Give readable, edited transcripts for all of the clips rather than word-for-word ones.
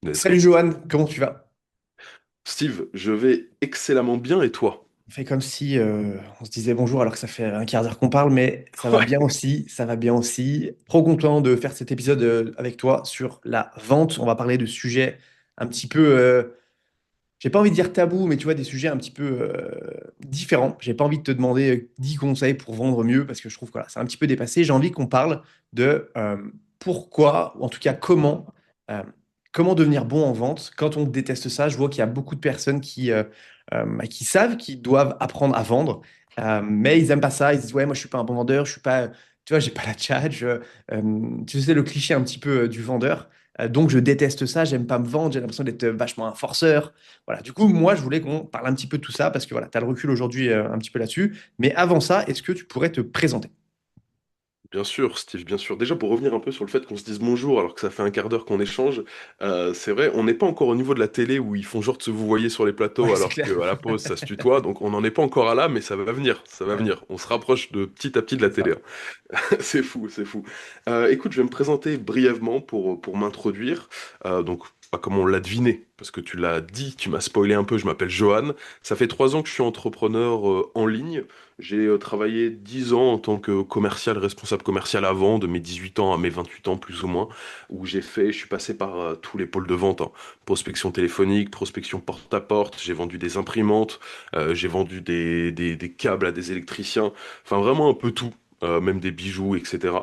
Let's Salut go. Johan, comment tu vas? Steve, je vais excellemment bien et toi? On fait comme si on se disait bonjour alors que ça fait un quart d'heure qu'on parle, mais ça va Ouais, bien aussi, ça va bien aussi. Trop content de faire cet épisode avec toi sur la vente. On va parler de sujets un petit peu, j'ai pas envie de dire tabou, mais tu vois, des sujets un petit peu différents. J'ai pas envie de te demander 10 conseils pour vendre mieux parce que je trouve que voilà, c'est un petit peu dépassé. J'ai envie qu'on parle de pourquoi, ou en tout cas euh, comment devenir bon en vente quand on déteste ça. Je vois qu'il y a beaucoup de personnes qui savent qu'ils doivent apprendre à vendre, mais ils aiment pas ça. Ils disent, ouais, moi je suis pas un bon vendeur, je suis pas, tu vois, j'ai pas la tchatch. Tu sais, le cliché un petit peu du vendeur. Donc je déteste ça, j'aime pas me vendre, j'ai l'impression d'être vachement un forceur. Voilà, du coup, moi, je voulais qu'on parle un petit peu de tout ça parce que voilà, tu as le recul aujourd'hui un petit peu là-dessus. Mais avant ça, est-ce que tu pourrais te présenter? bien sûr, Steve, bien sûr. Déjà, pour revenir un peu sur le fait qu'on se dise bonjour alors que ça fait un quart d'heure qu'on échange, c'est vrai, on n'est pas encore au niveau de la télé où ils font genre de se vous voyez sur les Ouais, plateaux c'est alors clair. qu'à la pause ça se tutoie, donc on n'en est pas encore à là, mais ça va Ouais, venir. On se rapproche de petit à petit de la c'est télé, ça. hein. C'est fou, c'est fou. Écoute, je vais me présenter brièvement pour m'introduire. Donc, pas comme on l'a deviné, parce que tu l'as dit, tu m'as spoilé un peu, je m'appelle Johan. Ça fait 3 ans que je suis entrepreneur en ligne. J'ai travaillé 10 ans en tant que commercial, responsable commercial avant, de mes 18 ans à mes 28 ans plus ou moins, où je suis passé par tous les pôles de vente, hein. Prospection téléphonique, prospection porte-à-porte, j'ai vendu des imprimantes, j'ai vendu des câbles à des électriciens, enfin vraiment un peu tout, même des bijoux, etc.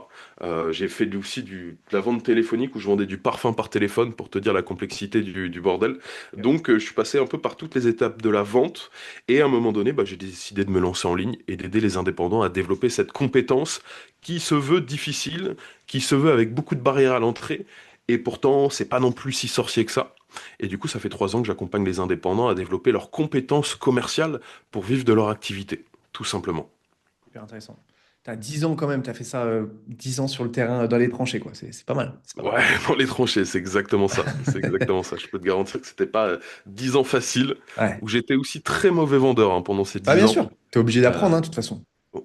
J'ai fait aussi de la vente téléphonique où je vendais du parfum par téléphone pour te dire la complexité du bordel. Ok. Donc je suis passé un peu par toutes les étapes de la vente et à un moment donné, bah, j'ai décidé de me lancer en ligne et d'aider les indépendants à développer cette compétence qui se veut difficile, qui se veut avec beaucoup de barrières à l'entrée et pourtant c'est pas non plus si sorcier que ça. Et du coup, ça fait 3 ans que j'accompagne les indépendants à développer leurs compétences commerciales pour vivre de leur activité, tout simplement. Super intéressant. Tu as 10 ans quand même, tu as fait ça 10 ans sur le terrain, dans les tranchées, quoi. C'est pas mal. C'est pas mal. Ouais, dans les tranchées, c'est exactement ça. C'est exactement ça. Je peux te garantir que c'était pas 10 ans faciles, Ouais. où j'étais aussi très mauvais vendeur hein, pendant ces Bah, 10 bien ans. sûr, tu es obligé Euh, d'apprendre, hein, de toute façon.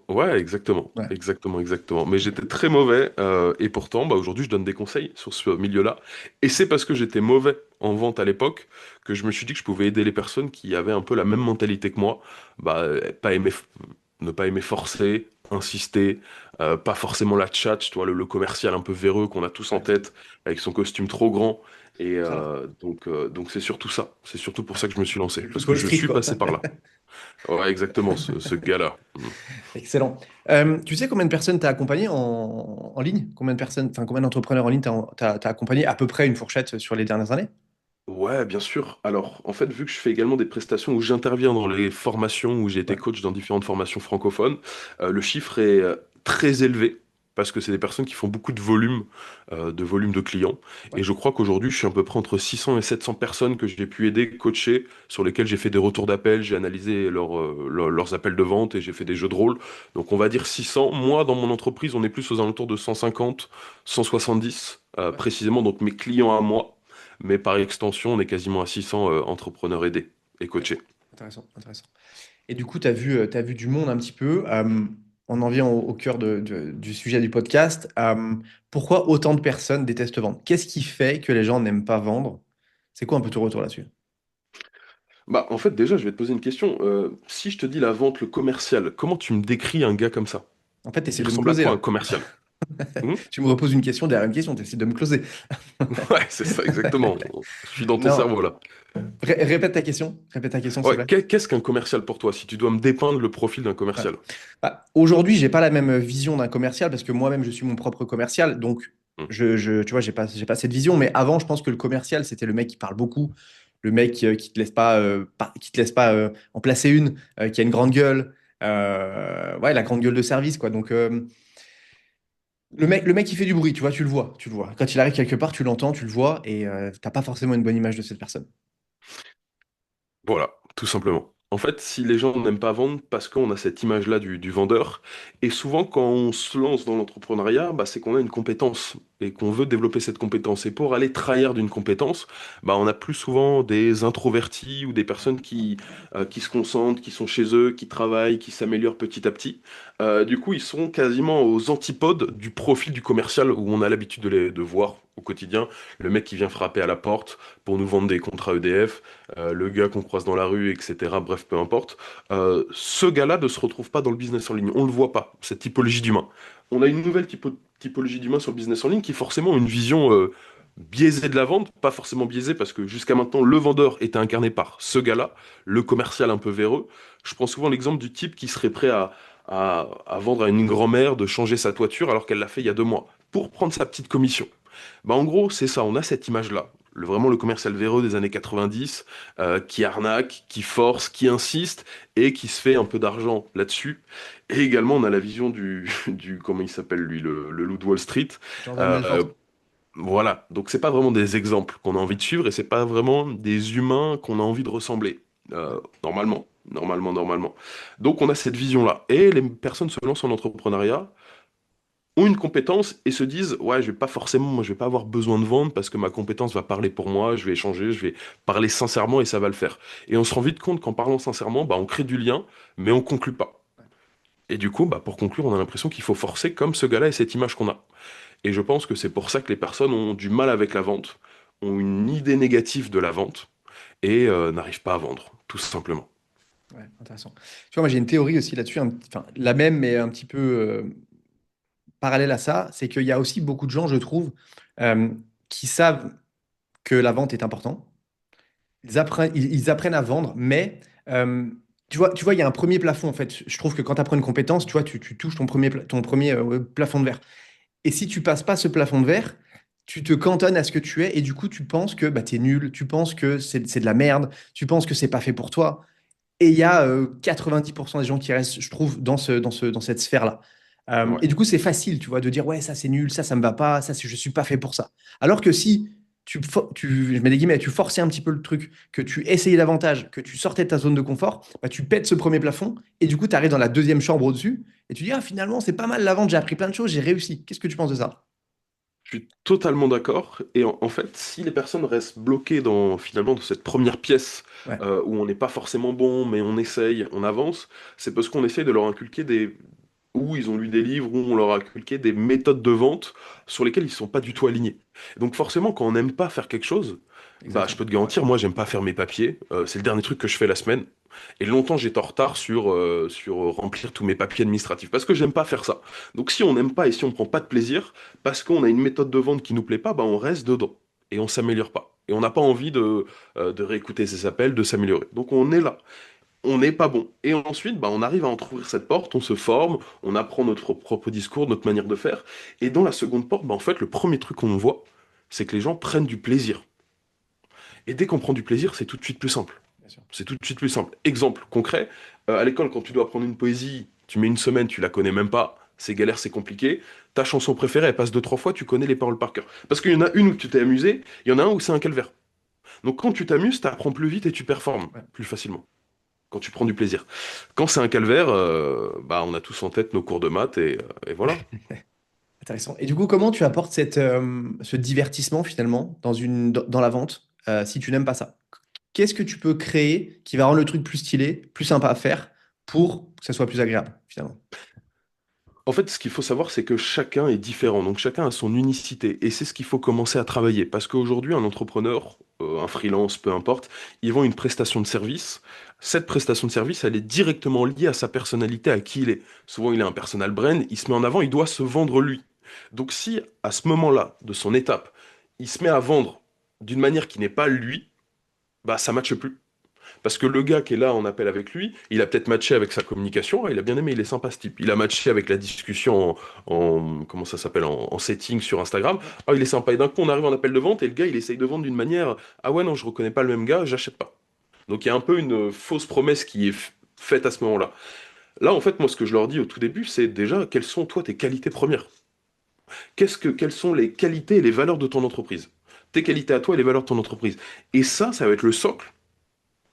ouais, exactement. Ouais. Exactement, exactement. Mais j'étais très mauvais, et pourtant, bah, aujourd'hui, je donne des conseils sur ce milieu-là. Et c'est parce que j'étais mauvais en vente à l'époque que je me suis dit que je pouvais aider les personnes qui avaient un peu la même mentalité que moi. Bah, pas aimer ne pas aimer forcer, insister, pas forcément la tchatch, tu vois, le commercial un peu véreux qu'on a tous en Ouais. tête, avec son costume trop grand. Et Ça, donc c'est surtout ça. C'est surtout pour ça que je me suis lancé, le parce clown que Wall je Street, suis quoi. passé par là. Ouais, exactement, ce gars-là. Mm. Excellent. Tu sais combien de personnes t'as accompagné en ligne? Combien de personnes, enfin, combien d'entrepreneurs en ligne t'as accompagné à peu près une fourchette sur les dernières années? Ouais, bien sûr. Alors, en fait, vu que je fais également des prestations où j'interviens dans les formations, où j'ai été Ouais. coach dans différentes formations francophones, le chiffre est très élevé parce que c'est des personnes qui font beaucoup de volume de clients. Ouais. Et je crois qu'aujourd'hui, je suis à peu près entre 600 et 700 personnes que j'ai pu aider, coacher, sur lesquelles j'ai fait des retours d'appel, j'ai analysé leurs appels de vente et j'ai fait des jeux de rôle. Donc, on va dire 600. Moi, dans mon entreprise, on est plus aux alentours de 150, 170, Ouais. précisément. Donc, mes clients à moi. Mais par extension, on est quasiment à 600 entrepreneurs aidés et Ok. coachés. Intéressant, intéressant. Et du coup, t'as vu du monde un petit peu. On en vient au cœur du sujet du podcast. Pourquoi autant de personnes détestent vendre? Qu'est-ce qui fait que les gens n'aiment pas vendre? C'est quoi un peu ton retour là-dessus? Bah, en fait, déjà, je vais te poser une question. Si je te dis la vente, le commercial, comment tu me décris un gars comme ça? En fait, tu essaies Il de me ressemble à closer quoi un là. commercial? Hmm. Tu me reposes une question derrière une question, tu essaies de me closer. Ouais, c'est ça, exactement. Je suis dans ton Non, cerveau là. répète ta question. Répète ta question, s'il te Ouais, plaît. qu'est-ce qu'un commercial pour toi, si tu dois me dépeindre le profil d'un Ouais. commercial? Bah, aujourd'hui, j'ai pas la même vision d'un commercial parce que moi-même, je suis mon propre commercial. Donc, Hmm. tu vois, j'ai pas cette vision. Mais avant, je pense que le commercial, c'était le mec qui parle beaucoup, le mec qui te laisse pas en placer une, qui a une grande gueule. Ouais, la grande gueule de service, quoi. Donc, le mec qui fait du bruit, tu vois, tu le vois, tu le vois. Quand il arrive quelque part, tu l'entends, tu le vois, et t'as pas forcément une bonne image de cette personne. Voilà, tout simplement. En fait, si les gens n'aiment pas vendre parce qu'on a cette image-là du vendeur, et souvent quand on se lance dans l'entrepreneuriat, bah, c'est qu'on a une compétence et qu'on veut développer cette compétence. Et pour aller trahir d'une compétence, bah, on a plus souvent des introvertis ou des personnes qui se concentrent, qui sont chez eux, qui travaillent, qui s'améliorent petit à petit. Du coup, ils sont quasiment aux antipodes du profil du commercial où on a l'habitude de voir au quotidien. Le mec qui vient frapper à la porte pour nous vendre des contrats EDF, le gars qu'on croise dans la rue, etc. Bref, peu importe. Ce gars-là ne se retrouve pas dans le business en ligne. On ne le voit pas, cette typologie d'humain. On a une nouvelle typologie d'humain sur le business en ligne qui forcément a une vision biaisée de la vente, pas forcément biaisée parce que jusqu'à maintenant le vendeur était incarné par ce gars-là, le commercial un peu véreux. Je prends souvent l'exemple du type qui serait prêt à vendre à une grand-mère de changer sa toiture alors qu'elle l'a fait il y a 2 mois pour prendre sa petite commission. Bah en gros c'est ça, on a cette image-là. Vraiment le commercial véreux des années 90 qui arnaque, qui force, qui insiste et qui se fait un peu d'argent là-dessus. Et également, on a la vision comment il s'appelle lui, le loup de Wall Street. Jordan Euh, Belfort. voilà, donc c'est pas vraiment des exemples qu'on a envie de suivre et c'est pas vraiment des humains qu'on a envie de ressembler. Normalement. Donc on a cette vision-là. Et les personnes se lancent en entrepreneuriat, ont une compétence et se disent, ouais, je vais pas forcément, moi, je vais pas avoir besoin de vendre parce que ma compétence va parler pour moi, je vais échanger, je vais parler sincèrement et ça va le faire. Et on se rend vite compte qu'en parlant sincèrement, bah, on crée du lien, mais on conclut pas. Et du coup, bah, pour conclure, on a l'impression qu'il faut forcer comme ce gars-là et cette image qu'on a. Et je pense que c'est pour ça que les personnes ont du mal avec la vente, ont une idée négative de la vente et n'arrivent pas à vendre, tout simplement. Ouais, intéressant. Tu vois, moi j'ai une théorie aussi là-dessus, enfin la même, mais un petit peu parallèle à ça, c'est qu'il y a aussi beaucoup de gens, je trouve, euh, qui savent que la vente est importante. Ils apprennent à vendre, mais il y a un premier plafond en fait. Je trouve que quand tu apprends une compétence, tu vois, tu touches ton premier plafond de verre. Et si tu passes pas ce plafond de verre, tu te cantonnes à ce que tu es et du coup, tu penses que bah, tu es nul, tu penses que c'est de la merde, tu penses que c'est pas fait pour toi. Et il y a 90% des gens qui restent, je trouve, dans cette sphère-là. Ouais. Et du coup, c'est facile, tu vois, de dire, ouais, ça c'est nul, ça me va pas, je suis pas fait pour ça. Alors que si je mets des guillemets, tu forçais un petit peu le truc, que tu essayais davantage, que tu sortais de ta zone de confort, bah, tu pètes ce premier plafond et du coup, tu arrives dans la deuxième chambre au-dessus et tu dis, ah, finalement, c'est pas mal la vente, j'ai appris plein de choses, j'ai réussi. Qu'est-ce que tu penses de ça? Je suis totalement d'accord. Et en fait, si les personnes restent bloquées finalement dans cette première pièce Ouais, où on n'est pas forcément bon, mais on essaye, on avance, c'est parce qu'on essaye de leur inculquer où ils ont lu des livres, où on leur a inculqué des méthodes de vente sur lesquelles ils ne sont pas du tout alignés. Donc forcément, quand on n'aime pas faire quelque chose, bah, je exactement. peux te garantir, moi, j'aime pas faire mes papiers. C'est le dernier truc que je fais la semaine. Et longtemps, j'étais en retard sur remplir tous mes papiers administratifs parce que j'aime pas faire ça. Donc si on n'aime pas et si on prend pas de plaisir, parce qu'on a une méthode de vente qui nous plaît pas, bah, on reste dedans et on s'améliore pas. Et on n'a pas envie de réécouter ses appels, de s'améliorer. Donc on est là. On n'est pas bon. Et ensuite, bah, on arrive à entrouvrir cette porte, on se forme, on apprend notre propre discours, notre manière de faire. Et dans la seconde porte, bah, en fait, le premier truc qu'on voit, c'est que les gens prennent du plaisir. Et dès qu'on prend du plaisir, c'est tout de suite plus simple. Bien sûr. C'est tout de suite plus simple. Exemple concret, à l'école, quand tu dois apprendre une poésie, tu mets une semaine, tu la connais même pas, c'est galère, c'est compliqué. Ta chanson préférée, elle passe deux, trois fois, tu connais les paroles par cœur. Parce qu'il y en a une où tu t'es amusé, il y en a un où c'est un calvaire. Donc quand tu t'amuses, tu apprends plus vite et tu performes Ouais. plus facilement. Quand tu prends du plaisir. Quand c'est un calvaire, bah, on a tous en tête nos cours de maths et voilà. Intéressant. Et du coup, comment tu apportes ce divertissement finalement dans la vente si tu n'aimes pas ça? Qu'est-ce que tu peux créer qui va rendre le truc plus stylé, plus sympa à faire pour que ça soit plus agréable finalement? En fait, ce qu'il faut savoir, c'est que chacun est différent, donc chacun a son unicité, et c'est ce qu'il faut commencer à travailler, parce qu'aujourd'hui, un entrepreneur, un freelance, peu importe, il vend une prestation de service. Cette prestation de service, elle est directement liée à sa personnalité, à qui il est. Souvent, il a un personal brand, il se met en avant, il doit se vendre lui. Donc si, à ce moment-là, de son étape, il se met à vendre d'une manière qui n'est pas lui, bah ça matche plus. Parce que le gars qui est là en appel avec lui, il a peut-être matché avec sa communication, ah, il a bien aimé, il est sympa ce type. Il a matché avec la discussion comment ça s'appelle, en setting sur Instagram, ah il est sympa. Et d'un coup on arrive en appel de vente et le gars il essaye de vendre d'une manière, ah ouais non je reconnais pas le même gars, j'achète pas. Donc il y a un peu une fausse promesse qui est faite à ce moment-là. Là en fait moi ce que je leur dis au tout début c'est déjà quelles sont toi tes qualités premières. Quelles sont les qualités et les valeurs de ton entreprise. Tes qualités à toi et les valeurs de ton entreprise. Et ça va être le socle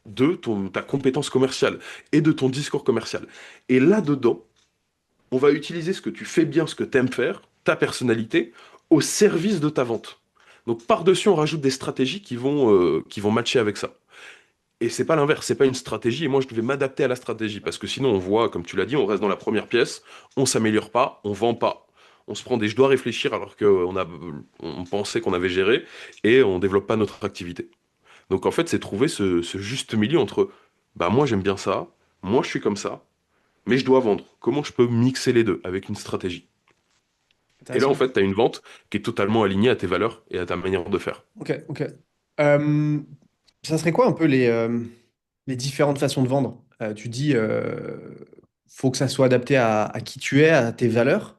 de ta compétence commerciale et de ton discours commercial. Et là-dedans, on va utiliser ce que tu fais bien, ce que tu aimes faire, ta personnalité, au service de ta vente. Donc par-dessus, on rajoute des stratégies qui vont matcher avec ça. Et c'est pas l'inverse, c'est pas une stratégie, et moi je devais m'adapter à la stratégie, parce que sinon on voit, comme tu l'as dit, on reste dans la première pièce, on s'améliore pas, on vend pas. On se prend des je dois réfléchir alors on pensait qu'on avait géré, et on développe pas notre activité. Donc en fait, c'est trouver ce juste milieu entre, bah moi j'aime bien ça, moi je suis comme ça, mais je dois vendre. Comment je peux mixer les deux avec une stratégie? Et là, en Intéressant. fait, tu as une vente qui est totalement alignée à tes valeurs et à ta manière de faire. Ok, ok. Euh, Ça serait quoi un peu les différentes façons de vendre? Tu dis, faut que ça soit adapté à qui tu es, à tes valeurs.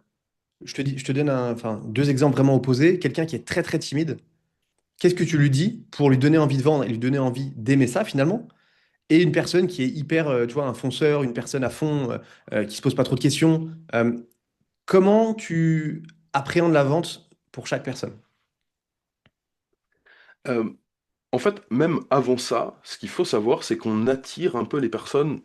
Je te donne enfin, deux exemples vraiment opposés. Quelqu'un qui est très très timide, qu'est-ce que tu lui dis pour lui donner envie de vendre et lui donner envie d'aimer ça finalement? Et une personne qui est hyper, tu vois, un fonceur, une personne à fond, qui se pose pas trop de questions. Comment tu appréhendes la vente pour chaque personne? Euh, En fait, même avant ça, ce qu'il faut savoir, c'est qu'on attire un peu les personnes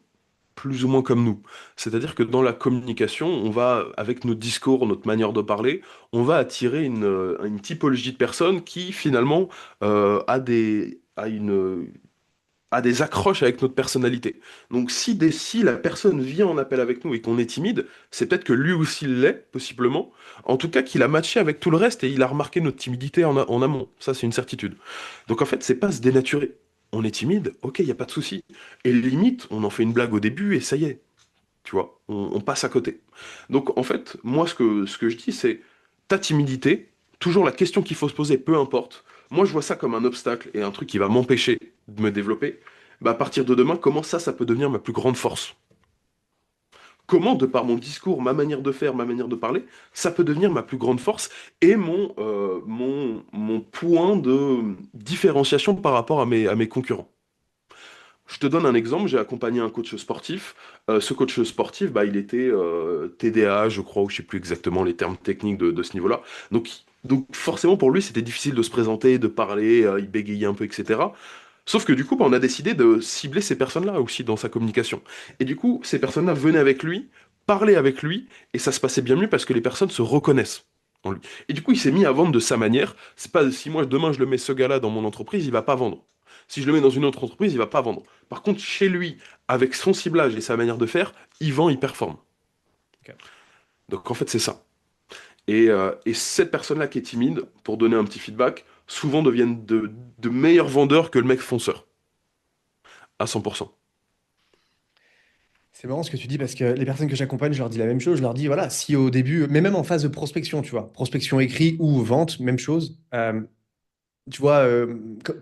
plus ou moins comme nous. C'est-à-dire que dans la communication, on va, avec notre discours, notre manière de parler, on va attirer une typologie de personnes qui, finalement, a des accroches avec notre personnalité. Donc si la personne vient en appel avec nous et qu'on est timide, c'est peut-être que lui aussi l'est, possiblement. En tout cas, qu'il a matché avec tout le reste et il a remarqué notre timidité en amont. Ça, c'est une certitude. Donc en fait, c'est pas se dénaturer. On est timide, ok, il n'y a pas de souci. Et limite, on en fait une blague au début et ça y est, tu vois, on passe à côté. Donc en fait, moi, ce que je dis, c'est ta timidité, toujours la question qu'il faut se poser, peu importe. Moi, je vois ça comme un obstacle et un truc qui va m'empêcher de me développer. Bah, à partir de demain, comment ça peut devenir ma plus grande force? Comment, de par mon discours, ma manière de faire, ma manière de parler, ça peut devenir ma plus grande force et mon point de différenciation par rapport à mes concurrents. Je te donne un exemple, j'ai accompagné un coach sportif. Ce coach sportif, bah, il était TDA, je crois, ou je sais plus exactement les termes techniques de ce niveau-là. Donc forcément pour lui, c'était difficile de se présenter, de parler, il bégayait un peu, etc. Sauf que du coup, bah, on a décidé de cibler ces personnes-là aussi dans sa communication. Et du coup, ces personnes-là venaient avec lui, parlaient avec lui, et ça se passait bien mieux parce que les personnes se reconnaissent en lui. Et du coup, il s'est mis à vendre de sa manière. C'est pas si moi demain je le mets ce gars-là dans mon entreprise, il va pas vendre. Si je le mets dans une autre entreprise, il va pas vendre. Par contre, chez lui, avec son ciblage et sa manière de faire, il vend, il performe. Ok. Donc en fait, c'est ça. Et cette personne-là qui est timide, pour donner un petit feedback, souvent deviennent de meilleurs vendeurs que le mec fonceur, à 100%. C'est marrant ce que tu dis parce que les personnes que j'accompagne, je leur dis la même chose. Je leur dis, voilà, si au début, mais même en phase de prospection, tu vois, prospection écrit ou vente, même chose. Tu vois,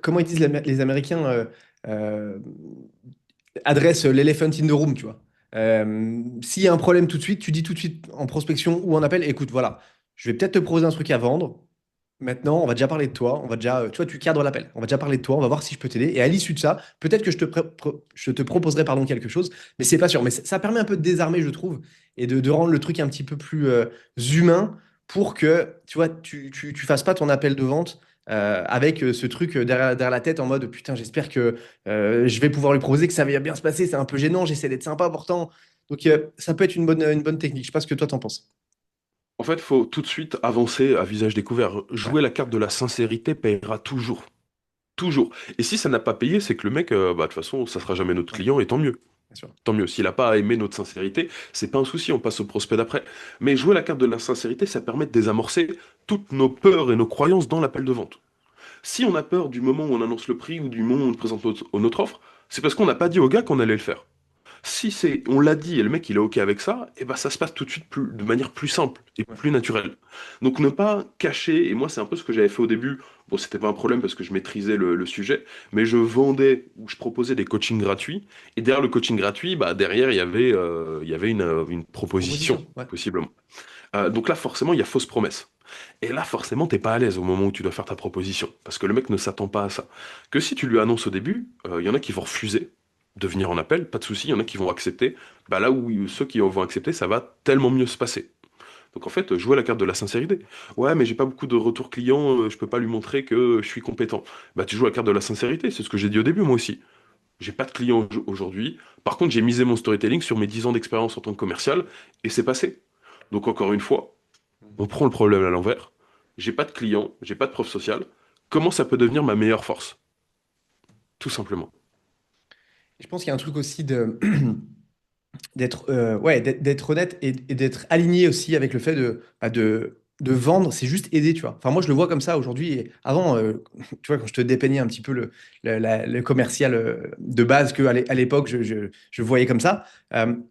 comment ils disent les Américains euh, adresse l'elephant in the room, tu vois. S'il y a un problème tout de suite, tu dis tout de suite en prospection ou en appel, écoute, voilà, je vais peut-être te proposer un truc à vendre. Maintenant, on va déjà parler de toi. On va déjà, tu vois, tu cadres l'appel. On va déjà parler de toi. On va voir si je peux t'aider. Et à l'issue de ça, peut-être que je te proposerai pardon quelque chose, mais c'est pas sûr. Mais ça permet un peu de désarmer, je trouve, et de rendre le truc un petit peu plus humain pour que, tu vois, tu fasses pas ton appel de vente avec ce truc derrière la tête en mode putain, j'espère que je vais pouvoir lui proposer que ça va bien se passer. C'est un peu gênant. J'essaie d'être sympa pourtant. Donc, ça peut être une bonne technique. Je sais pas ce que toi t'en penses. En fait, il faut tout de suite avancer à visage découvert. Ouais, Jouer la carte de la sincérité payera toujours. Toujours. Et si ça n'a pas payé, c'est que le mec, bah, de toute façon, ça sera jamais notre ouais, client, et tant mieux. bien sûr. Tant mieux. S'il n'a pas aimé notre sincérité, c'est pas un souci, on passe au prospect d'après. Mais jouer la carte de la sincérité, ça permet de désamorcer toutes nos peurs et nos croyances dans l'appel de vente. Si on a peur du moment où on annonce le prix ou du moment où on présente notre offre, c'est parce qu'on n'a pas dit au gars qu'on allait le faire. Si c'est, on l'a dit et le mec il est ok avec ça, et ben ça se passe tout de suite de manière plus simple et Ouais. plus naturelle. Donc ne pas cacher, et moi c'est un peu ce que j'avais fait au début, bon c'était pas un problème parce que je maîtrisais le sujet, mais je vendais ou je proposais des coachings gratuits, et derrière le coaching gratuit, bah derrière il y avait une proposition, Proposition. Ouais. possiblement. Donc là forcément il y a fausse promesse. Et là forcément t'es pas à l'aise au moment où tu dois faire ta proposition, parce que le mec ne s'attend pas à ça. Que si tu lui annonces au début, il y en a qui vont refuser de venir en appel, pas de souci, il y en a qui vont accepter. Bah là où ceux qui vont accepter, ça va tellement mieux se passer. Donc en fait, jouer la carte de la sincérité. Ouais, mais j'ai pas beaucoup de retours clients, je peux pas lui montrer que je suis compétent. Bah tu joues la carte de la sincérité, c'est ce que j'ai dit au début moi aussi. J'ai pas de clients aujourd'hui. Par contre, j'ai misé mon storytelling sur mes 10 ans d'expérience en tant que commercial et c'est passé. Donc encore une fois, on prend le problème à l'envers. j'ai pas de clients, j'ai pas de preuve sociale, comment ça peut devenir ma meilleure force? Tout simplement. Je pense qu'il y a un truc aussi de d'être ouais, d'être honnête et d'être aligné aussi avec le fait de vendre, c'est juste aider, tu vois. Enfin, moi, je le vois comme ça aujourd'hui. Et avant, tu vois, quand je te dépeignais un petit peu le commercial de base que à l'époque, je voyais comme ça,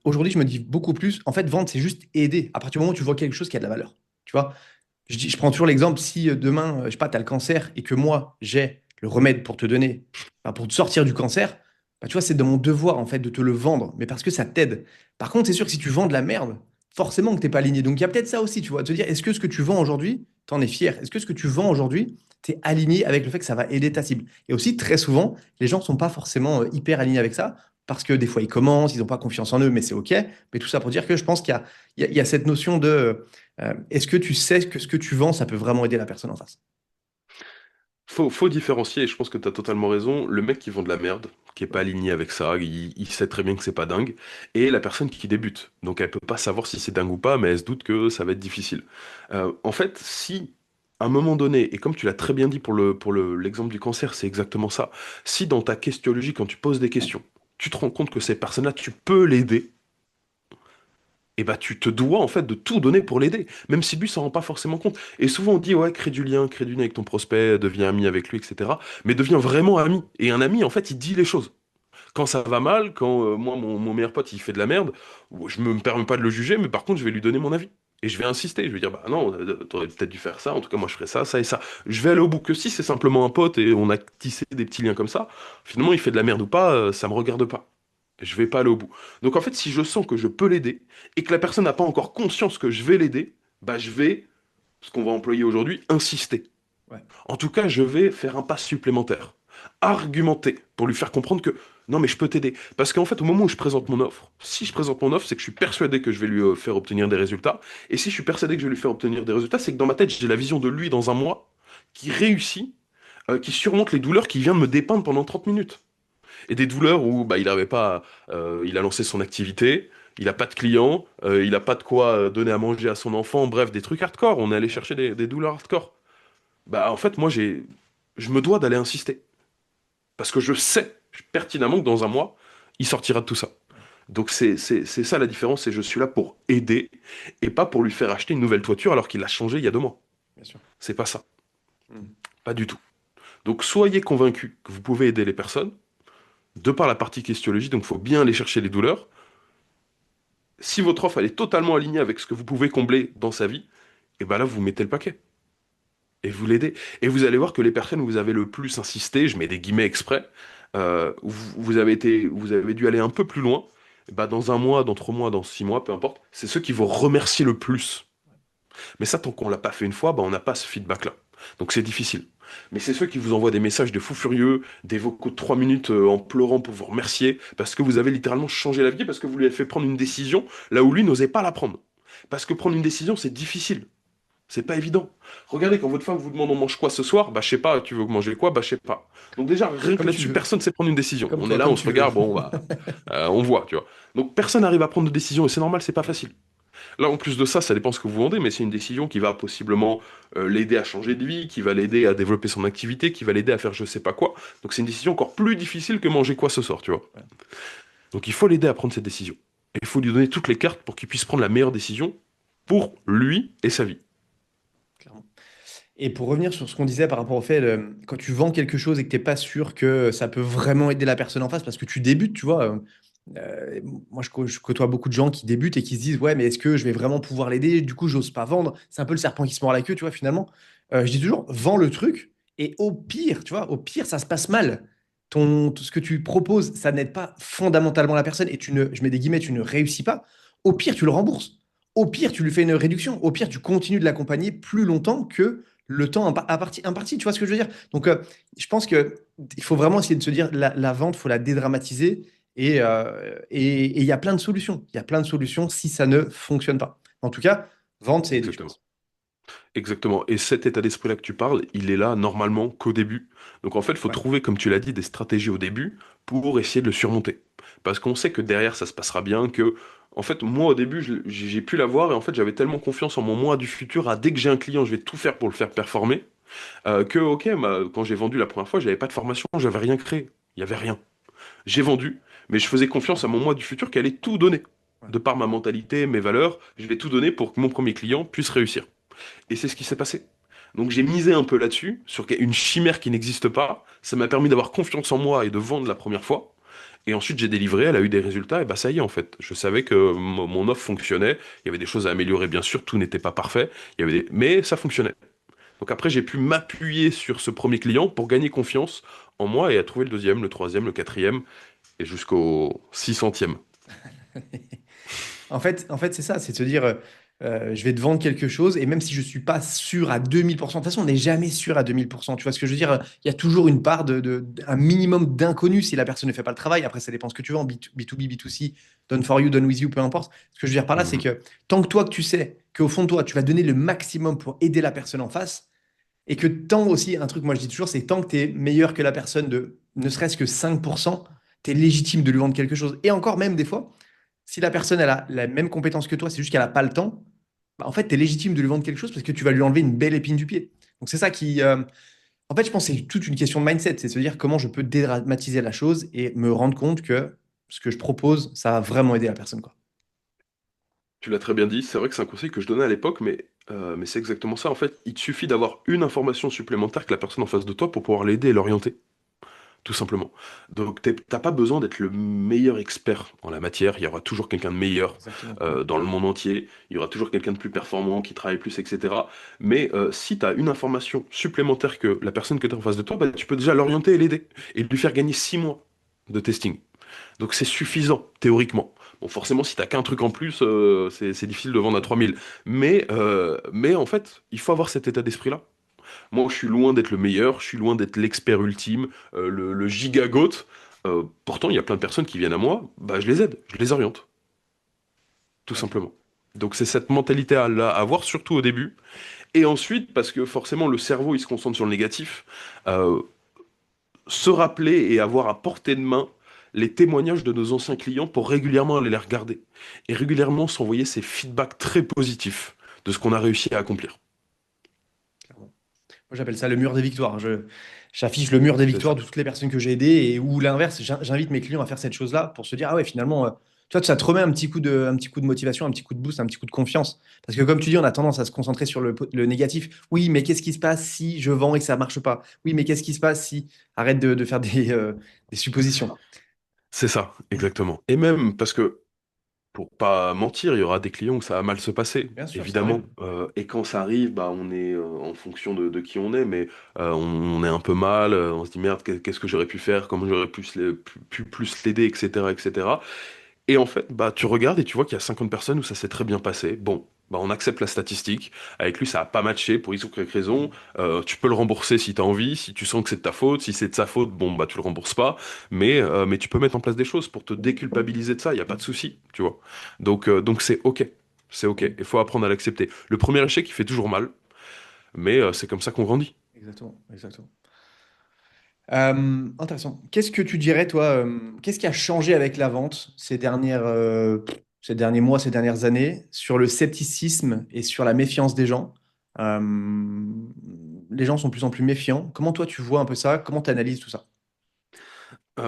aujourd'hui, je me dis beaucoup plus, en fait, vendre, c'est juste aider. À partir du moment où tu vois quelque chose qui a de la valeur, tu vois. Je prends toujours l'exemple, si demain, je sais pas, tu as le cancer et que moi, j'ai le remède pour te donner, enfin, pour te sortir du cancer, bah, tu vois, c'est de mon devoir, en fait, de te le vendre, mais parce que ça t'aide. Par contre, c'est sûr que si tu vends de la merde, forcément que t'es pas aligné. Donc, il y a peut-être ça aussi, tu vois, de te dire, est-ce que ce que tu vends aujourd'hui, t'en es fier? Est-ce que ce que tu vends aujourd'hui, t'es aligné avec le fait que ça va aider ta cible? Et aussi, très souvent, les gens sont pas forcément hyper alignés avec ça, parce que des fois, ils commencent, ils n'ont pas confiance en eux, mais c'est OK. Mais tout ça pour dire que je pense qu'il y a cette notion de est-ce que tu sais que ce que tu vends, ça peut vraiment aider la personne en face? Faut différencier, et je pense que tu as totalement raison, le mec qui vend de la merde, qui est pas aligné avec ça, il sait très bien que c'est pas dingue, et la personne qui débute. Donc elle peut pas savoir si c'est dingue ou pas, mais elle se doute que ça va être difficile. En fait, si à un moment donné, et comme tu l'as très bien dit l'exemple du cancer, c'est exactement ça. Si dans ta questiologie, quand tu poses des questions, tu te rends compte que cette personne-là, tu peux l'aider, et bah tu te dois en fait de tout donner pour l'aider, même si lui s'en rend pas forcément compte. Et souvent on dit ouais, crée du lien avec ton prospect, deviens ami avec lui, etc. Mais deviens vraiment ami. Et un ami en fait il dit les choses. Quand ça va mal, quand moi mon meilleur pote il fait de la merde, je me permets pas de le juger, mais par contre je vais lui donner mon avis. Et je vais insister, je vais dire bah non, t'aurais peut-être dû faire ça, en tout cas moi je ferais ça, ça et ça. Je vais aller au bout que si c'est simplement un pote et on a tissé des petits liens comme ça, finalement il fait de la merde ou pas, ça me regarde pas. Je vais pas aller au bout. Donc en fait, si je sens que je peux l'aider et que la personne n'a pas encore conscience que je vais l'aider, bah je vais, ce qu'on va employer aujourd'hui, insister. Ouais, En tout cas, je vais faire un pas supplémentaire. Argumenter pour lui faire comprendre que non, mais je peux t'aider. Parce qu'en fait, au moment où je présente mon offre, si je présente mon offre, c'est que je suis persuadé que je vais lui faire obtenir des résultats. Et si je suis persuadé que je vais lui faire obtenir des résultats, c'est que dans ma tête, j'ai la vision de lui dans un mois qui réussit, qui surmonte les douleurs qu'il vient de me dépeindre pendant 30 minutes. Et des douleurs où bah, il avait pas, il a lancé son activité, il a pas de clients, il a pas de quoi donner à manger à son enfant, bref, des trucs hardcore. On est allé chercher des douleurs hardcore. Bah en fait, je me dois d'aller insister parce que je sais pertinemment que dans un mois, il sortira de tout ça. Donc c'est ça la différence, c'est je suis là pour aider et pas pour lui faire acheter une nouvelle toiture alors qu'il a changé il y a 2 mois. bien sûr. C'est pas ça, Mm. pas du tout. Donc soyez convaincus que vous pouvez aider les personnes de par la partie questionnologie, donc il faut bien aller chercher les douleurs. Si votre offre elle est totalement alignée avec ce que vous pouvez combler dans sa vie, et ben là vous mettez le paquet et vous l'aidez. Et vous allez voir que les personnes où vous avez le plus insisté, je mets des guillemets exprès, vous avez dû aller un peu plus loin. Bah dans un mois, dans 3 mois, dans 6 mois, peu importe, c'est ceux qui vous remercient le plus. Mais ça, tant qu'on l'a pas fait une fois, bah on n'a pas ce feedback-là. Donc c'est difficile. Mais c'est ceux qui vous envoient des messages de fous furieux, des vocaux de 3 minutes en pleurant pour vous remercier, parce que vous avez littéralement changé la vie, parce que vous lui avez fait prendre une décision là où lui n'osait pas la prendre. Parce que prendre une décision, c'est difficile. C'est pas évident. Regardez, quand votre femme vous demande on mange quoi ce soir, bah je sais pas, tu veux manger quoi, bah je sais pas. Donc déjà, rien que Comme tu là-dessus, veux. personne ne sait prendre une décision. Comme On est toi, là, comme on se tu veux. regarde, bon, bah, on voit, tu vois. Donc personne n'arrive à prendre de décision et c'est normal, c'est pas facile. Là, en plus de ça, ça dépend ce que vous vendez, mais c'est une décision qui va possiblement l'aider à changer de vie, qui va l'aider à développer son activité, qui va l'aider à faire je sais pas quoi. Donc c'est une décision encore plus difficile que manger quoi ce soir, tu vois. Ouais, Donc il faut l'aider à prendre cette décision. Et il faut lui donner toutes les cartes pour qu'il puisse prendre la meilleure décision pour lui et sa vie. clairement. Et pour revenir sur ce qu'on disait par rapport au fait, quand tu vends quelque chose et que tu n'es pas sûr que ça peut vraiment aider la personne en face, parce que tu débutes, tu vois. Moi, je côtoie beaucoup de gens qui débutent et qui se disent, ouais, mais est-ce que je vais vraiment pouvoir l'aider? Du coup, j'ose pas vendre. C'est un peu le serpent qui se mord la queue, tu vois, finalement. Je dis toujours, vends le truc et au pire, tu vois, au pire, ça se passe mal. Tout ce que tu proposes, ça n'aide pas fondamentalement la personne et je mets des guillemets, tu ne réussis pas. Au pire, tu le rembourses. Au pire, tu lui fais une réduction. Au pire, tu continues de l'accompagner plus longtemps que le temps imparti. Tu vois ce que je veux dire? Donc, je pense que il faut vraiment essayer de se dire, la vente, faut la dédramatiser et il y a plein de solutions. Il y a plein de solutions si ça ne fonctionne pas. En tout cas, vendre, c'est aider, je Exactement. pense. Exactement. Et cet état d'esprit-là que tu parles, il est là normalement qu'au début. Donc en fait, il faut Ouais, trouver, comme tu l'as dit, des stratégies au début pour essayer de le surmonter. parce qu'on sait que derrière ça se passera bien, que en fait moi au début j'ai pu l'avoir et en fait j'avais tellement confiance en mon moi du futur, à dès que j'ai un client je vais tout faire pour le faire performer, que ok, quand j'ai vendu la première fois j'avais pas de formation, j'avais rien créé, il y avait rien. J'ai vendu, mais je faisais confiance à mon moi du futur qui allait tout donner. Ouais. De par ma mentalité, mes valeurs, je vais tout donner pour que mon premier client puisse réussir. Et c'est ce qui s'est passé. Donc j'ai misé un peu là-dessus, sur une chimère qui n'existe pas. Ça m'a permis d'avoir confiance en moi et de vendre la première fois. Et ensuite j'ai délivré, elle a eu des résultats, et bah ça y est en fait. Je savais que mon offre fonctionnait. Il y avait des choses à améliorer, bien sûr, tout n'était pas parfait. Mais ça fonctionnait. Donc après j'ai pu m'appuyer sur ce premier client pour gagner confiance en moi et à trouver le deuxième, le troisième, le quatrième et jusqu'au 600e. En fait, c'est ça, c'est de se dire, je vais te vendre quelque chose, et même si je suis pas sûr à 2000%, de toute façon, on n'est jamais sûr à 2000%. Tu vois ce que je veux dire? Il y a toujours une part un minimum d'inconnu si la personne ne fait pas le travail. Après, ça dépend ce que tu veux en B2B, B2C, done for you, done with you, peu importe. Ce que je veux dire par là, c'est Mhm. que tant que toi, que tu sais qu'au fond de toi, tu vas donner le maximum pour aider la personne en face, et que tant aussi, un truc, moi je dis toujours, c'est tant que tu es meilleur que la personne de ne serait-ce que 5%, tu es légitime de lui vendre quelque chose. Et encore même des fois, si la personne elle a la même compétence que toi, c'est juste qu'elle n'a pas le temps, bah, en fait, tu es légitime de lui vendre quelque chose parce que tu vas lui enlever une belle épine du pied. Donc c'est ça qui... en fait, je pense que c'est toute une question de mindset, c'est de se dire comment je peux dédramatiser la chose et me rendre compte que ce que je propose, ça va vraiment aider la personne, quoi. Tu l'as très bien dit, c'est vrai que c'est un conseil que je donnais à l'époque, mais c'est exactement ça. En fait, il te suffit d'avoir une information supplémentaire que la personne en face de toi pour pouvoir l'aider et l'orienter, tout simplement. Donc, t'as pas besoin d'être le meilleur expert en la matière, il y aura toujours quelqu'un de meilleur Exactement. dans le monde entier, il y aura toujours quelqu'un de plus performant, qui travaille plus, etc. Mais si tu as une information supplémentaire que la personne que tu as en face de toi, bah, tu peux déjà l'orienter et l'aider, et lui faire gagner 6 mois de testing. Donc c'est suffisant, théoriquement. Bon, forcément, si t'as qu'un truc en plus, c'est difficile de vendre à 3000. Mais en fait, il faut avoir cet état d'esprit-là. Moi, je suis loin d'être le meilleur, je suis loin d'être l'expert ultime, le gigagoat. Pourtant, il y a plein de personnes qui viennent à moi, bah, je les aide, je les oriente, tout Ok. simplement. Donc c'est cette mentalité à avoir, surtout au début. Et ensuite, parce que forcément, le cerveau, il se concentre sur le négatif, euh, se rappeler et avoir à portée de main les témoignages de nos anciens clients pour régulièrement aller les regarder et régulièrement s'envoyer ces feedbacks très positifs de ce qu'on a réussi à accomplir. Clairement. Moi, j'appelle ça le mur des victoires. J'affiche le mur des C'est victoires ça. de toutes les personnes que j'ai aidées, et ou l'inverse, j'invite mes clients à faire cette chose-là pour se dire, ah ouais, finalement, tu vois, ça te remet un petit coup de motivation, un petit coup de boost, un petit coup de confiance. Parce que comme tu dis, on a tendance à se concentrer sur le négatif. Oui, mais qu'est-ce qui se passe si je vends et que ça marche pas? Oui, mais qu'est-ce qui se passe si... Arrête de faire des suppositions. C'est ça, exactement. Et même parce que, pour pas mentir, il y aura des clients où ça va mal se passer, Bien sûr, ça évidemment. arrive. Et quand ça arrive, bah, on est en fonction de qui on est, mais on est un peu mal, on se dit merde, qu'est-ce que j'aurais pu faire, comment j'aurais pu plus l'aider, etc., etc. Et en fait, bah, tu regardes et tu vois qu'il y a 50 personnes où ça s'est très bien passé. Bon, bah, on accepte la statistique. Avec lui, ça a pas matché pour X ou Y raison. Tu peux le rembourser si tu as envie, si tu sens que c'est de ta faute. Si c'est de sa faute, bon, bah, tu le rembourses pas. Mais tu peux mettre en place des choses pour te déculpabiliser de ça. Il n'y a pas de souci, tu vois. Donc c'est OK. C'est OK. Il faut apprendre à l'accepter. Le premier échec, il fait toujours mal, mais c'est comme ça qu'on grandit. Exactement, exactement. Intéressant. Qu'est-ce que tu dirais, toi, qu'est-ce qui a changé avec la vente ces derniers mois, ces dernières années, sur le scepticisme et sur la méfiance des gens? Euh, les gens sont de plus en plus méfiants. Comment toi, tu vois un peu ça? Comment tu analyses tout ça?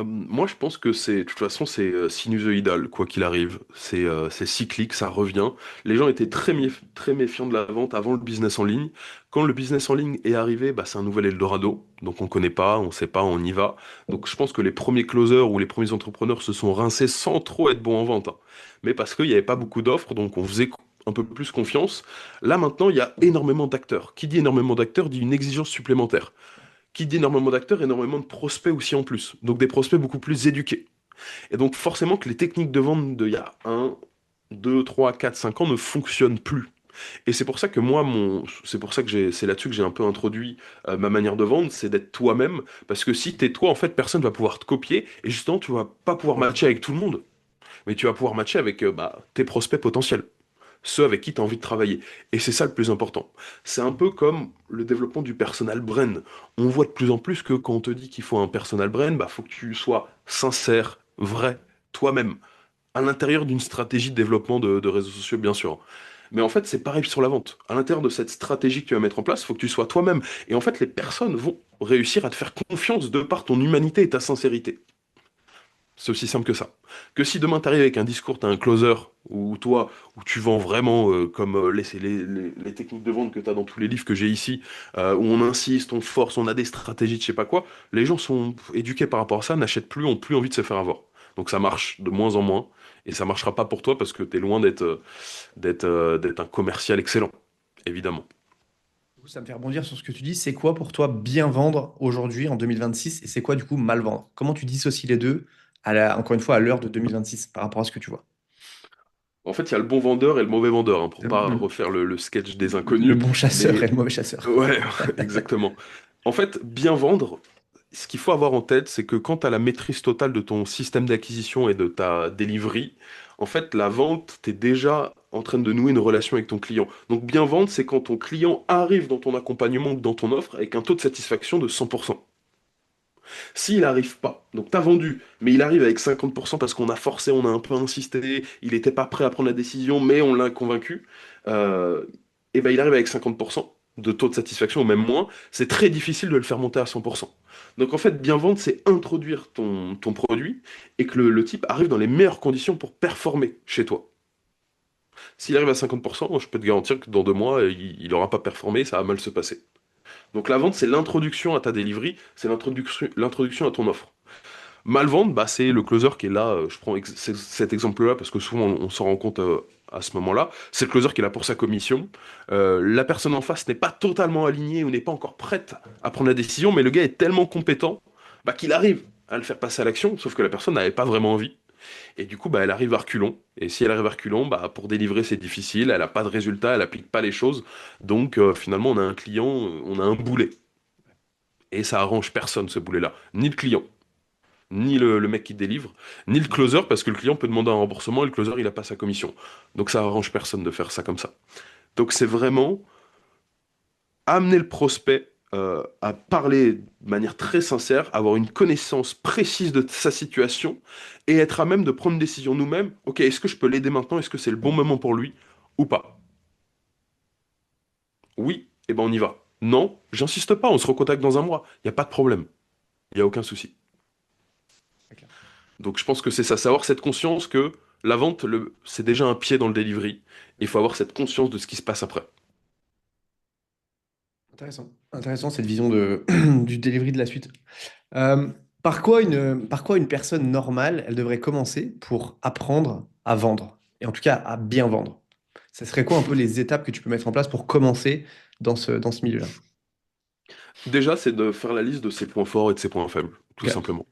Moi, je pense que de toute façon, c'est sinusoïdal, quoi qu'il arrive. C'est cyclique, ça revient. Les gens étaient très méfiants de la vente avant le business en ligne. Quand le business en ligne est arrivé, bah, c'est un nouvel Eldorado. Donc, on connaît pas, on sait pas, on y va. Donc, je pense que les premiers closers ou les premiers entrepreneurs se sont rincés sans trop être bons en vente, hein. Mais parce qu'il n'y avait pas beaucoup d'offres, donc on faisait un peu plus confiance. Là, maintenant, il y a énormément d'acteurs. Qui dit énormément d'acteurs dit une exigence supplémentaire. Qui dit énormément d'acteurs, énormément de prospects aussi en plus. Donc des prospects beaucoup plus éduqués. Et donc forcément que les techniques de vente d'il y a 1, 2, 3, 4, 5 ans ne fonctionnent plus. Et c'est pour ça que moi, c'est pour ça que c'est là-dessus que j'ai un peu introduit ma manière de vendre, c'est d'être toi-même. Parce que si t'es toi, en fait, personne va pouvoir te copier. Et justement, tu vas pas pouvoir matcher avec tout le monde. Mais tu vas pouvoir matcher avec bah, tes prospects potentiels, ceux avec qui tu as envie de travailler. Et c'est ça le plus important. C'est un peu comme le développement du personal brand. On voit de plus en plus que quand on te dit qu'il faut un personal brand, bah faut que tu sois sincère, vrai. toi-même, à l'intérieur d'une stratégie de développement de réseaux sociaux, bien sûr. Mais en fait, c'est pareil sur la vente. À l'intérieur de cette stratégie que tu vas mettre en place, il faut que tu sois toi-même. Et en fait, les personnes vont réussir à te faire confiance de par ton humanité et ta sincérité. C'est aussi simple que ça. Que si demain t'arrives avec un discours, t'as un closer, ou toi, où tu vends vraiment comme les techniques de vente que t'as dans tous les livres que j'ai ici, où on insiste, on force, on a des stratégies de je sais pas quoi, les gens sont éduqués par rapport à ça, n'achètent plus, ont plus envie de se faire avoir. Donc ça marche de moins en moins, et ça marchera pas pour toi parce que t'es loin d'être un commercial excellent, évidemment. Du coup, ça me fait rebondir sur ce que tu dis. C'est quoi pour toi bien vendre aujourd'hui en 2026 et c'est quoi du coup mal vendre? Comment tu dissocies les deux encore une fois à l'heure de 2026 par rapport à ce que tu vois? En fait, il y a le bon vendeur et le mauvais vendeur, hein, pour Le, pas le- refaire le sketch des le inconnus, bon chasseur et mais le mauvais chasseur. ouais, exactement. En fait, bien vendre, ce qu'il faut avoir en tête, c'est que quand tu as la maîtrise totale de ton système d'acquisition et de ta delivery, en fait, la vente, tu es déjà en train de nouer une relation avec ton client. Donc, bien vendre, c'est quand ton client arrive dans ton accompagnement ou dans ton offre avec un taux de satisfaction de 100%. S'il n'arrive pas, donc tu as vendu, mais il arrive avec 50% parce qu'on a forcé, on a un peu insisté, il n'était pas prêt à prendre la décision, mais on l'a convaincu, et ben il arrive avec 50% de taux de satisfaction, ou même moins, c'est très difficile de le faire monter à 100%. Donc en fait, bien vendre, c'est introduire ton produit et que le type arrive dans les meilleures conditions pour performer chez toi. S'il arrive à 50%, je peux te garantir que dans 2 mois, il n'aura pas performé, ça va mal se passer. Donc la vente, c'est l'introduction à ta delivery, c'est l'introduction à ton offre. Mal vendre, bah, c'est le closer qui est là. Je prends cet exemple-là parce que souvent on s'en rend compte à ce moment-là. C'est le closer qui est là pour sa commission. La personne en face n'est pas totalement alignée ou n'est pas encore prête à prendre la décision, mais le gars est tellement compétent bah, qu'il arrive à le faire passer à l'action, sauf que la personne n'avait pas vraiment envie. Et du coup, bah, elle arrive à reculons. Et si elle arrive à reculons, bah, pour délivrer, c'est difficile. Elle n'a pas de résultat, elle applique pas les choses. Donc finalement, on a un client, on a un boulet. Et ça arrange personne, ce boulet-là. Ni le client, ni le mec qui délivre, ni le closer, parce que le client peut demander un remboursement et le closer, il a pas sa commission. Donc ça arrange personne de faire ça comme ça. Donc c'est vraiment amener le prospect à parler de manière très sincère, avoir une connaissance précise de sa situation et être à même de prendre une décision nous-mêmes. Ok, est-ce que je peux l'aider maintenant? Est-ce que c'est le bon moment pour lui ou pas? Oui, eh ben on y va. Non, j'insiste pas, on se recontacte dans un mois. Il n'y a pas de problème. Il n'y a aucun souci. Très clair. Donc je pense que c'est ça, savoir cette conscience que la vente, c'est déjà un pied dans le delivery. Il faut avoir cette conscience de ce qui se passe après. Intéressant. Intéressant cette vision du delivery de la suite. Par quoi une personne normale, elle devrait commencer pour apprendre à vendre, et en tout cas à bien vendre? Ça serait quoi un peu les étapes que tu peux mettre en place pour commencer dans ce milieu-là? Déjà, c'est de faire la liste de ses points forts et de ses points faibles, tout Ok. simplement.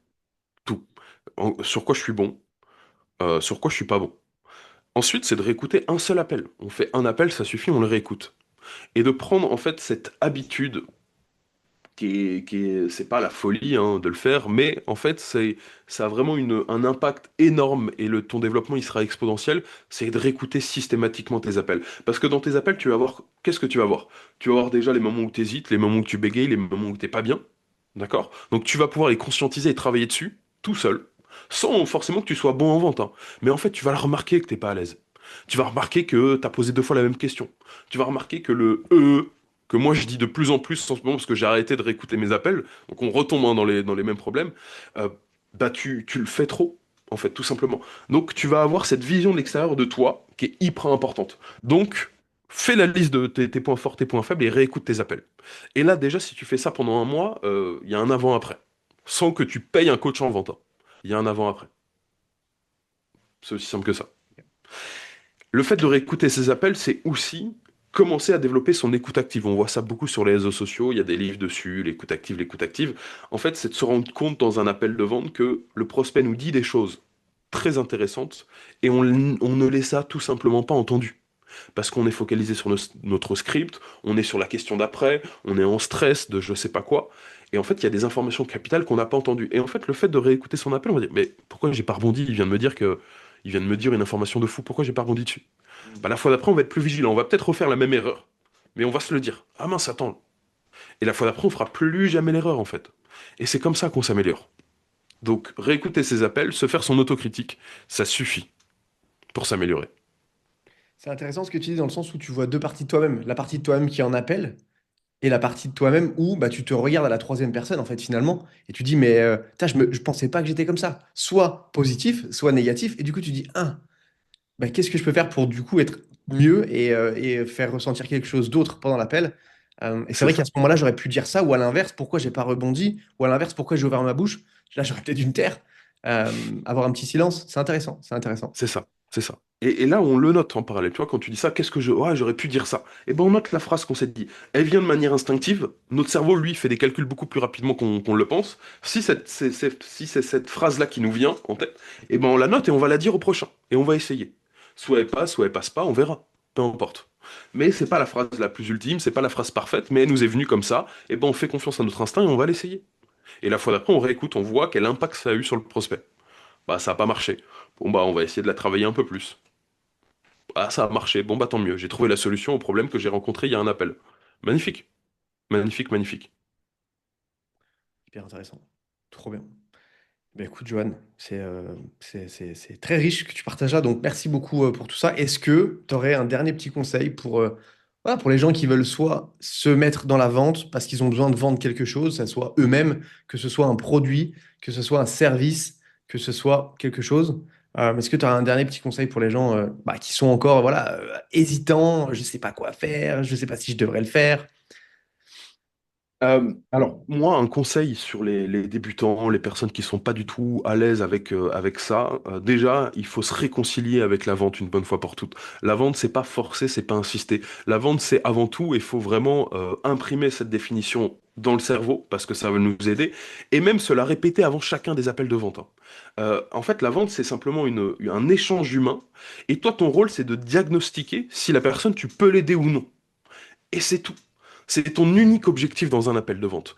Tout. Sur quoi je suis bon, sur quoi je suis pas bon. Ensuite, c'est de réécouter un seul appel. On fait un appel, ça suffit, on le réécoute. Et de prendre en fait cette habitude c'est pas la folie hein, de le faire, mais en fait, ça a vraiment un impact énorme et ton développement, il sera exponentiel. C'est de réécouter systématiquement tes appels. Parce que dans tes appels, tu vas voir, qu'est-ce que tu vas voir? Tu vas voir déjà les moments où tu hésites, les moments où tu bégayes, les moments où t'es pas bien. D'accord? Donc tu vas pouvoir les conscientiser et travailler dessus, tout seul, sans forcément que tu sois bon en vente, hein. Mais en fait, tu vas le remarquer que t'es pas à l'aise. Tu vas remarquer que tu as posé 2 fois la même question. Tu vas remarquer que le que moi je dis de plus en plus en ce moment parce que j'ai arrêté de réécouter mes appels, donc on retombe hein, dans les mêmes problèmes, euh, bah tu le fais trop, en fait, tout simplement. Donc tu vas avoir cette vision de l'extérieur de toi qui est hyper importante. Donc, fais la liste de tes points forts, tes points faibles et réécoute tes appels. Et là, déjà, si tu fais ça pendant un mois, il y a un avant-après. Sans que tu payes un coach en vente, hein. Il y a un avant-après. C'est aussi simple que ça. Le fait de réécouter ses appels, c'est aussi commencer à développer son écoute active. On voit ça beaucoup sur les réseaux sociaux, il y a des livres dessus, l'écoute active, l'écoute active. En fait, c'est de se rendre compte dans un appel de vente que le prospect nous dit des choses très intéressantes et on ne les a tout simplement pas entendues. Parce qu'on est focalisé sur notre script, on est sur la question d'après, on est en stress de je sais pas quoi. Et en fait, il y a des informations capitales qu'on n'a pas entendues. Et en fait, le fait de réécouter son appel, on va dire, mais pourquoi j'ai pas rebondi? Il vient de me dire une information de fou. Pourquoi j'ai pas rebondi dessus? Bah, la fois d'après, on va être plus vigilant. On va peut-être refaire la même erreur, mais on va se le dire. Ah mince, attends. Et la fois d'après, on fera plus jamais l'erreur, en fait. Et c'est comme ça qu'on s'améliore. Donc, réécouter ses appels, se faire son autocritique, ça suffit pour s'améliorer. C'est intéressant ce que tu dis dans le sens où tu vois deux parties de toi-même. La partie de toi-même qui en appelle et la partie de toi-même où bah, tu te regardes à la troisième personne, en fait, finalement, et tu dis, mais putain, je pensais pas que j'étais comme ça. Soit positif, soit négatif, et du coup, tu dis, ah, bah, qu'est-ce que je peux faire pour, du coup, être mieux et faire ressentir quelque chose d'autre pendant l'appel. Et c'est C'est vrai qu'à ça. ce moment-là, j'aurais pu dire ça, ou à l'inverse, pourquoi j'ai pas rebondi, ou à l'inverse, pourquoi j'ai ouvert ma bouche. Là, j'aurais peut-être dû me taire, avoir un petit silence. C'est intéressant, c'est intéressant. C'est ça, c'est ça. Et là, on le note en parallèle. Tu vois, quand tu dis ça, qu'est-ce que je... Ouais, j'aurais pu dire ça. Et ben, on note la phrase qu'on s'est dit. Elle vient de manière instinctive. Notre cerveau, lui, fait des calculs beaucoup plus rapidement qu'on le pense. Si si c'est cette phrase-là qui nous vient en tête, et ben, on la note et on va la dire au prochain. Et on va essayer. Soit elle passe pas, on verra. Peu importe. Mais c'est pas la phrase la plus ultime, c'est pas la phrase parfaite, mais elle nous est venue comme ça. Et ben, on fait confiance à notre instinct et on va l'essayer. Et la fois d'après, on réécoute, on voit quel impact ça a eu sur le prospect. Bah, ça a pas marché. Bon, bah, on va essayer de la travailler un peu plus. Ah, ça a marché. Bon, bah tant mieux. J'ai trouvé la solution au problème que j'ai rencontré il y a un appel. Magnifique. Magnifique, magnifique. Hyper intéressant. Trop bien. Ben écoute, Johan, c'est très riche que tu partages là, donc merci beaucoup pour tout ça. Est-ce que tu aurais un dernier petit conseil pour, voilà, pour les gens qui veulent soit se mettre dans la vente parce qu'ils ont besoin de vendre quelque chose, que ce soit eux-mêmes, que ce soit un produit, que ce soit un service, que ce soit quelque chose. Est-ce que tu as un dernier petit conseil pour les gens bah, qui sont encore voilà, hésitants, je ne sais pas quoi faire, je ne sais pas si je devrais le faire? Alors, moi, un conseil sur les débutants, les personnes qui sont pas du tout à l'aise avec ça, déjà, il faut se réconcilier avec la vente une bonne fois pour toutes. La vente, c'est pas forcer, c'est pas insister. La vente, c'est avant tout, il faut vraiment imprimer cette définition dans le cerveau, parce que ça va nous aider, et même se la répéter avant chacun des appels de vente, hein. En fait, la vente, c'est simplement un échange humain, et toi, ton rôle, c'est de diagnostiquer si la personne, tu peux l'aider ou non. Et c'est tout. C'est ton unique objectif dans un appel de vente.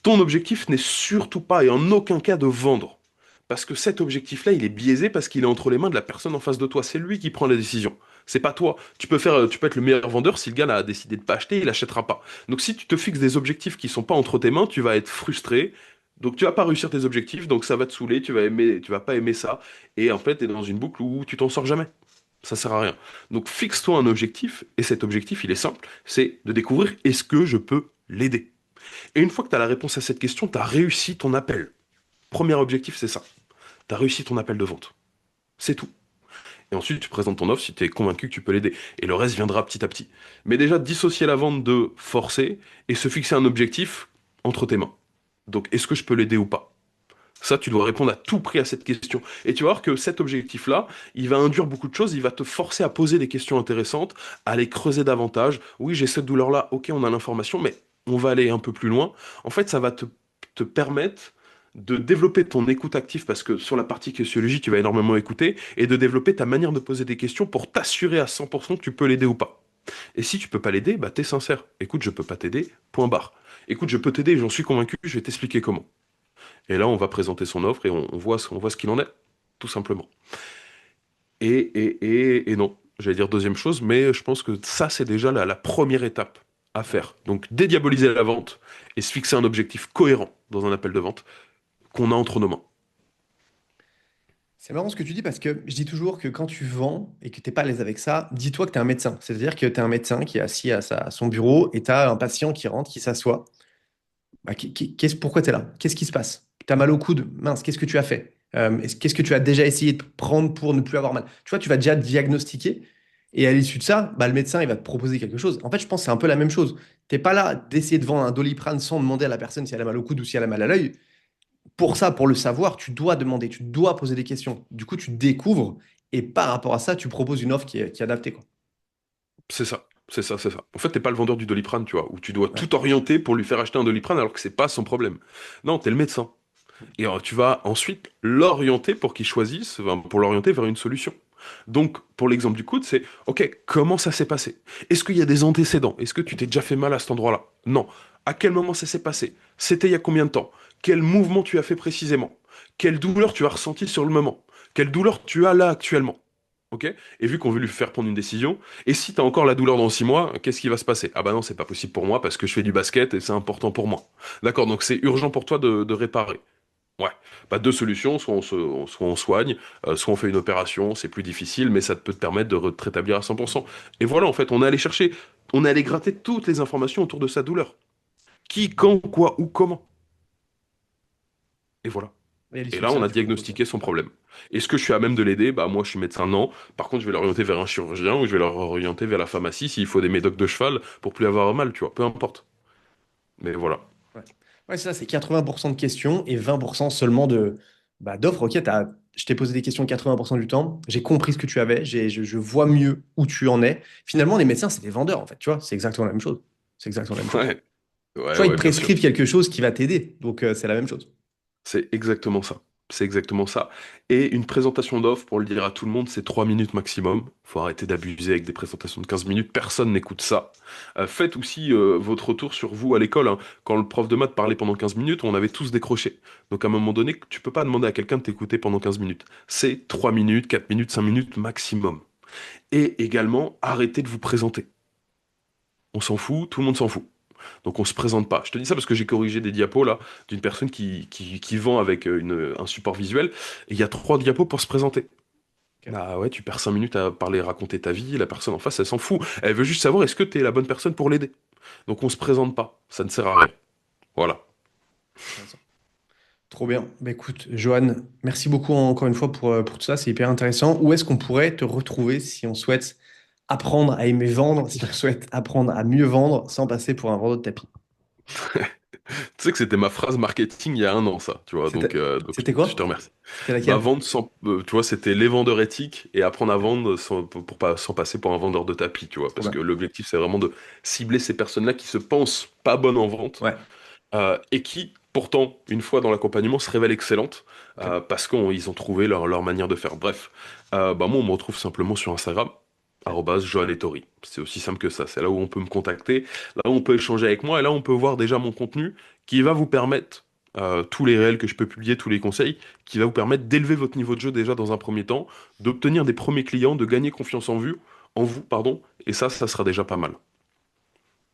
Ton objectif n'est surtout pas et en aucun cas de vendre. Parce que cet objectif-là, il est biaisé parce qu'il est entre les mains de la personne en face de toi. C'est lui qui prend la décision. C'est pas toi. Tu peux être le meilleur vendeur si le gars a décidé de pas acheter, il achètera pas. Donc si tu te fixes des objectifs qui sont pas entre tes mains, tu vas être frustré. Donc tu vas pas réussir tes objectifs, donc ça va te saouler, tu vas pas aimer ça. Et en fait, tu es dans une boucle où tu t'en sors jamais. Ça sert à rien. Donc fixe-toi un objectif, et cet objectif, il est simple, c'est de découvrir est-ce que je peux l'aider. Et une fois que tu as la réponse à cette question, tu as réussi ton appel. Premier objectif, c'est ça. Tu as réussi ton appel de vente. C'est tout. Et ensuite, tu présentes ton offre si tu es convaincu que tu peux l'aider. Et le reste viendra petit à petit. Mais déjà, dissocier la vente de forcer et se fixer un objectif entre tes mains. Donc, est-ce que je peux l'aider ou pas? Ça, tu dois répondre à tout prix à cette question. Et tu vas voir que cet objectif-là, il va induire beaucoup de choses, il va te forcer à poser des questions intéressantes, à les creuser davantage. Oui, j'ai cette douleur-là, ok, on a l'information, mais on va aller un peu plus loin. En fait, ça va te permettre de développer ton écoute active, parce que sur la partie sociologie, tu vas énormément écouter, et de développer ta manière de poser des questions pour t'assurer à 100% que tu peux l'aider ou pas. Et si tu peux pas l'aider, bah t'es sincère. Écoute, je peux pas t'aider, point barre. Écoute, je peux t'aider, j'en suis convaincu, je vais t'expliquer comment. Et là, on va présenter son offre et on voit ce qu'il en est, tout simplement. Et non, j'allais dire deuxième chose, mais je pense que ça, c'est déjà la première étape à faire. Donc, dédiaboliser la vente et se fixer un objectif cohérent dans un appel de vente qu'on a entre nos mains. C'est marrant ce que tu dis parce que je dis toujours que quand tu vends et que tu n'es pas à l'aise avec ça, dis-toi que tu es un médecin. C'est-à-dire que tu es un médecin qui est assis à son bureau et tu as un patient qui rentre, qui s'assoit. Bah, pourquoi tu es là? Qu'est-ce qui se passe? Tu as mal au coude? Mince, qu'est-ce que tu as fait? Qu'est-ce que tu as déjà essayé de prendre pour ne plus avoir mal? Tu vois, tu vas déjà diagnostiquer et à l'issue de ça, bah, le médecin il va te proposer quelque chose. En fait, je pense que c'est un peu la même chose. Tu n'es pas là d'essayer de vendre un Doliprane sans demander à la personne si elle a mal au coude ou si elle a mal à l'œil. Pour ça, pour le savoir, tu dois demander, tu dois poser des questions. Du coup, tu découvres et par rapport à ça, tu proposes une offre qui est adaptée, quoi. C'est ça, c'est ça, c'est ça. En fait, t'es pas le vendeur du Doliprane, tu vois, où tu dois Ouais. tout orienter pour lui faire acheter un Doliprane alors que c'est pas son problème. Non, t'es le médecin. Et tu vas ensuite l'orienter pour qu'il choisisse, enfin, pour l'orienter vers une solution. Donc, pour l'exemple du coude, c'est, OK, comment ça s'est passé? Est-ce qu'il y a des antécédents? Est-ce que tu t'es déjà fait mal à cet endroit-là? Non. À quel moment ça s'est passé? C'était il y a combien de temps? Quel mouvement tu as fait précisément? Quelle douleur tu as ressenti sur le moment? Quelle douleur tu as là actuellement? OK? Et vu qu'on veut lui faire prendre une décision, et si tu as encore la douleur dans 6 mois, qu'est-ce qui va se passer? Ah bah non, c'est pas possible pour moi parce que je fais du basket et c'est important pour moi. D'accord, donc c'est urgent pour toi de réparer. Ouais, bah deux solutions, soit on soigne, soit on fait une opération, c'est plus difficile, mais ça peut te permettre de te rétablir à 100%. Et voilà, en fait, on est allé chercher, on est allé gratter toutes les informations autour de sa douleur. Qui, quand, quoi, où, comment. Et voilà. Et Et l'issue de là, on ça, a du coup, ok. diagnostiqué son problème. Est-ce que je suis à même de l'aider? Bah moi, je suis médecin, non. Par contre, je vais l'orienter vers un chirurgien ou je vais l'orienter vers la pharmacie s'il faut des médocs de cheval pour plus avoir mal, tu vois, peu importe. Mais voilà. Ouais, ouais, c'est ça, c'est 80% de questions et 20% seulement d'offres. Ok, je t'ai posé des questions 80% du temps, j'ai compris ce que tu avais, je vois mieux où tu en es. Finalement, les médecins, c'est des vendeurs, en fait, tu vois, c'est exactement la même chose. C'est exactement la même chose. Ouais, Tu ouais, vois, ils te ouais, bien sûr. prescrivent quelque chose qui va t'aider, donc c'est la même chose. C'est exactement ça. C'est exactement ça. Et une présentation d'offre, pour le dire à tout le monde, c'est 3 minutes maximum. Faut arrêter d'abuser avec des présentations de 15 minutes. Personne n'écoute ça. Faites aussi votre retour sur vous à l'école, hein. Quand le prof de maths parlait pendant 15 minutes, on avait tous décroché. Donc à un moment donné, tu peux pas demander à quelqu'un de t'écouter pendant 15 minutes. C'est 3 minutes, 4 minutes, 5 minutes maximum. Et également, arrêtez de vous présenter. On s'en fout, tout le monde s'en fout. Donc on se présente pas. Je te dis ça parce que j'ai corrigé des diapos là d'une personne qui vend avec un support visuel. Et il y a 3 diapos pour se présenter. Ok. Ah ouais, tu perds 5 minutes à parler, raconter ta vie. La personne en face, elle s'en fout. Elle veut juste savoir est-ce que tu es la bonne personne pour l'aider. Donc on se présente pas. Ça ne sert à rien. Voilà. Intéressant. Trop bien. Bah, écoute, Johan, merci beaucoup encore une fois pour tout ça, c'est hyper intéressant. Où est-ce qu'on pourrait te retrouver si on souhaite apprendre à aimer vendre, si on souhaite apprendre à mieux vendre sans passer pour un vendeur de tapis? Tu sais que c'était ma phrase marketing il y a un an, ça, tu vois. Donc, C'était c'était je te quoi? remercie. C'était Bah, laquelle? vendre sans, tu vois, c'était les vendeurs éthiques et apprendre à vendre pour pas, sans passer pour un vendeur de tapis, tu vois. Trop Parce que bien. l'objectif, c'est vraiment de cibler ces personnes-là qui se pensent pas bonnes en vente Ouais, et qui, pourtant, une fois dans l'accompagnement, se révèlent excellentes ok. parce qu'ils ont trouvé leur manière de faire. Bref, bah, moi, on me retrouve simplement sur Instagram, Ok. Johan Ettori. C'est aussi simple que ça. C'est là où on peut me contacter, là où on peut échanger avec moi et là, on peut voir déjà mon contenu qui va vous permettre, tous les réels que je peux publier, tous les conseils, qui va vous permettre d'élever votre niveau de jeu déjà dans un premier temps, d'obtenir des premiers clients, de gagner confiance en vous, pardon, et ça sera déjà pas mal.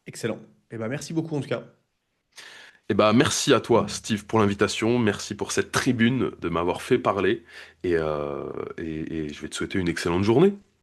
Excellent. Eh ben, merci beaucoup en tout cas. Eh ben, merci à toi, Steve, pour l'invitation. Merci pour cette tribune, de m'avoir fait parler. Et je vais te souhaiter une excellente journée.